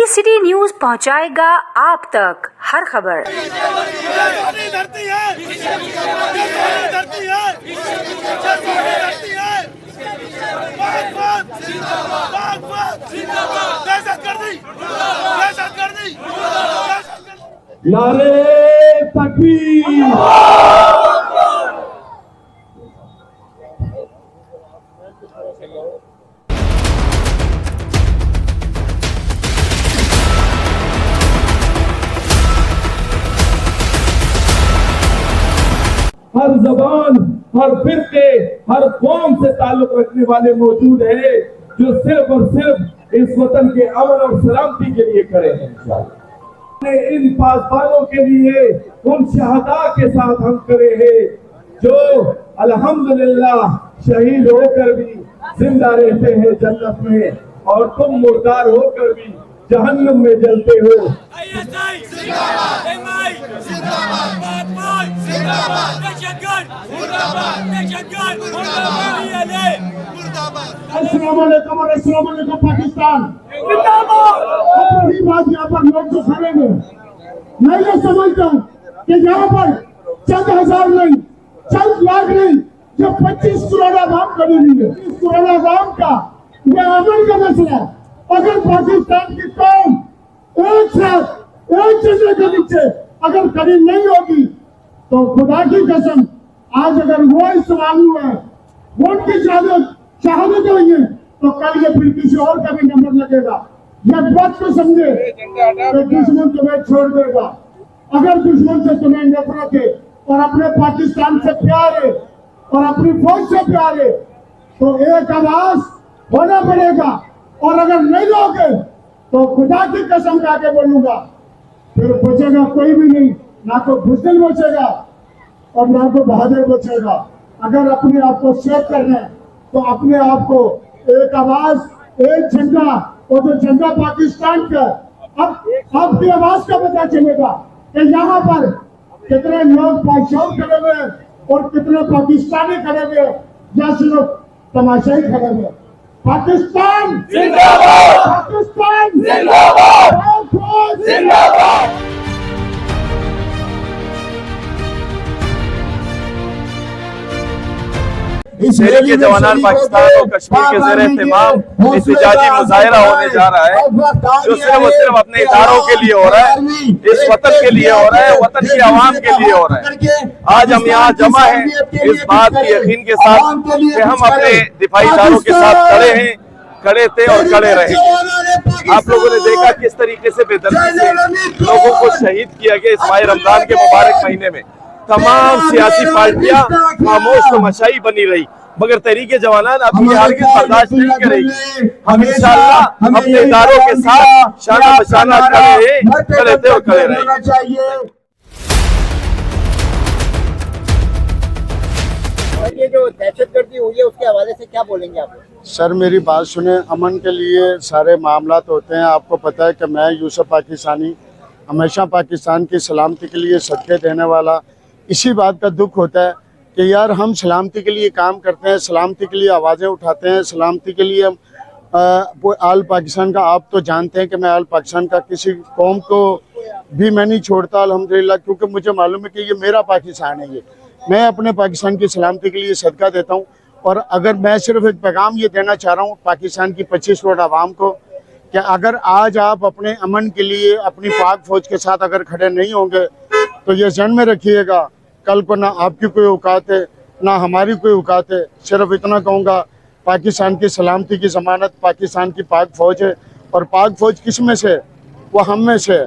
City news पहुंचाएगा आप तक हर खबर। नारे तकबीर। हर जबान, हर फिरके, हर कौम से ताल्लुक रखने वाले मौजूद हैं जो सिर्फ और सिर्फ इस वतन के अमन और सलामती के लिए खड़े हैं। इंशाअल्लाह इन पासबानों के लिए उन शहादा के साथ हम खड़े हैं जो अल्हम्दुलिल्लाह शहीद होकर भी जिंदा रहते हैं जन्नत में, और तुम मुर्दार होकर भी जहन्नम में जलते हो। अस्सलामुअलैकुम पाकिस्तान। अपनी बात यहाँ पर लोग जो खड़े हैं, मैं ये समझता हूँ कि यहाँ पर चंद हजार नहीं, चंद लाख नहीं, जो 25 करोड़ आवाम खड़ी हुई है, 20 करोड़ आवाम का यह अमन का मसला। अगर पाकिस्तान की कौम एक साथ एक झंडे के नीचे अगर खड़ी नहीं होगी तो खुदा की कसम, आज अगर वो इस्तेमाल हुआ है, वो उनकी शहादत हुई है, तो कल ये फिर किसी और का भी नंबर लगेगा। यह बात को समझे कि दुश्मन तुम्हें छोड़ देगा। अगर दुश्मन से तुम्हें नफरत है और अपने पाकिस्तान से प्यार है और अपनी फौज से प्यार है, तो एक आवाज होना पड़ेगा। और अगर नहीं लोगे तो खुदा की कसम खा के बोलूंगा, फिर बचेगा कोई भी नहीं, ना तो बुज़दिल बचेगा और ना तो बहादुर बचेगा। अगर अपने आप को सेव करना है तो अपने आप को एक आवाज, एक झंडा, और जो झंडा पाकिस्तान का, अब आपकी आवाज का पता चलेगा कि यहाँ पर कितने लोग पाकिस्तान खड़े हुए और कितने पाकिस्तानी खड़े हुए या सिर्फ तमाशाई खड़े हुए। पाकिस्तान जिंदाबाद, पाकिस्तान जिंदाबाद, जिंदाबाद। शहरी के जवानान पाकिस्तान और कश्मीर के ज़ेरे इत्तेमाम एहतजाजी मुजाहिरा होने जा रहा है, जो सिर्फ और सिर्फ अपने इदारों के लिए हो रहा है, इस वतन के लिए हो रहा है, वतन की आवाम के लिए हो रहा है। आज हम यहाँ जमा हैं इस बात की यकीन के साथ कि हम अपने दिफाई इदारों के साथ खड़े हैं, खड़े थे और खड़े रहेंगे। आप लोगों ने देखा किस तरीके से बेदर्दी से लोगों को शहीद किया गया इस माह रमजान के मुबारक महीने में। तमाम सियासी पार्टियां खामोश तमाशाई बनी रही, मगर तहरीके जवानान अब ये हरगिज़ बर्दाश्त नहीं करेगी। हम इंशाअल्लाह अपने इदारों के साथ शाना बशाना खड़े थे और खड़े रहेंगे। ये जो दहशतगर्दी हुई है उसके हवाले से क्या बोलेंगे आप? सर मेरी बात सुने, अमन के लिए सारे मामला होते हैं। आपको पता है कि मैं यूसुफ पाकिस्तानी हमेशा पाकिस्तान की सलामती के लिए सदके देने वाला। इसी बात का दुख होता है कि यार हम सलामती के लिए काम करते हैं, सलामती के लिए आवाज़ें उठाते हैं, सलामती के लिए हम आल पाकिस्तान का, आप तो जानते हैं कि मैं आल पाकिस्तान का किसी कौम को भी मैं नहीं छोड़ता अल्हम्दुलिल्लाह, क्योंकि मुझे मालूम है कि ये मेरा पाकिस्तान है। ये मैं अपने पाकिस्तान की सलामती के लिए सदका देता हूँ। और अगर मैं सिर्फ एक पैगाम ये देना चाह रहा हूँ पाकिस्तान की 25 करोड़ आवाम को कि अगर आज आप अपने अमन के लिए अपनी पाक फौज के साथ अगर खड़े नहीं होंगे तो ये जहन में रखिएगा, कल को ना आपकी कोई औकात है ना हमारी कोई औकात है। सिर्फ इतना कहूँगा, पाकिस्तान की सलामती की ज़मानत पाकिस्तान की पाक फौज है। और पाक फौज किस में से? वो हम में से,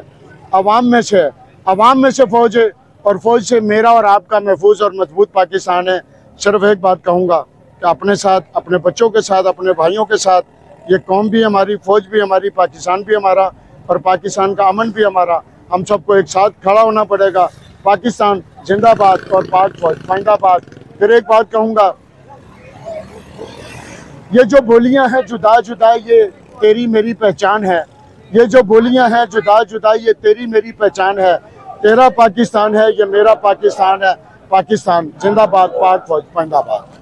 अवाम में से, अवाम में से फौज है। और फौज से मेरा और आपका महफूज और मजबूत पाकिस्तान है। सिर्फ एक बात कहूँगा कि अपने साथ, अपने बच्चों के साथ, अपने भाइयों के साथ, ये कौम भी हमारी, फौज भी हमारी, पाकिस्तान भी हमारा और पाकिस्तान का अमन भी हमारा। हम सबको एक साथ खड़ा होना पड़ेगा। पाकिस्तान जिंदाबाद और पाक फौज जिंदाबाद। फिर एक बात कहूँगा, ये जो बोलियां हैं जुदा जुदा ये तेरी मेरी पहचान है, ये जो बोलियां हैं जुदा जुदा ये तेरी मेरी पहचान है। तेरा पाकिस्तान है ये मेरा पाकिस्तान है। पाकिस्तान जिंदाबाद, पाक फौज जिंदाबाद।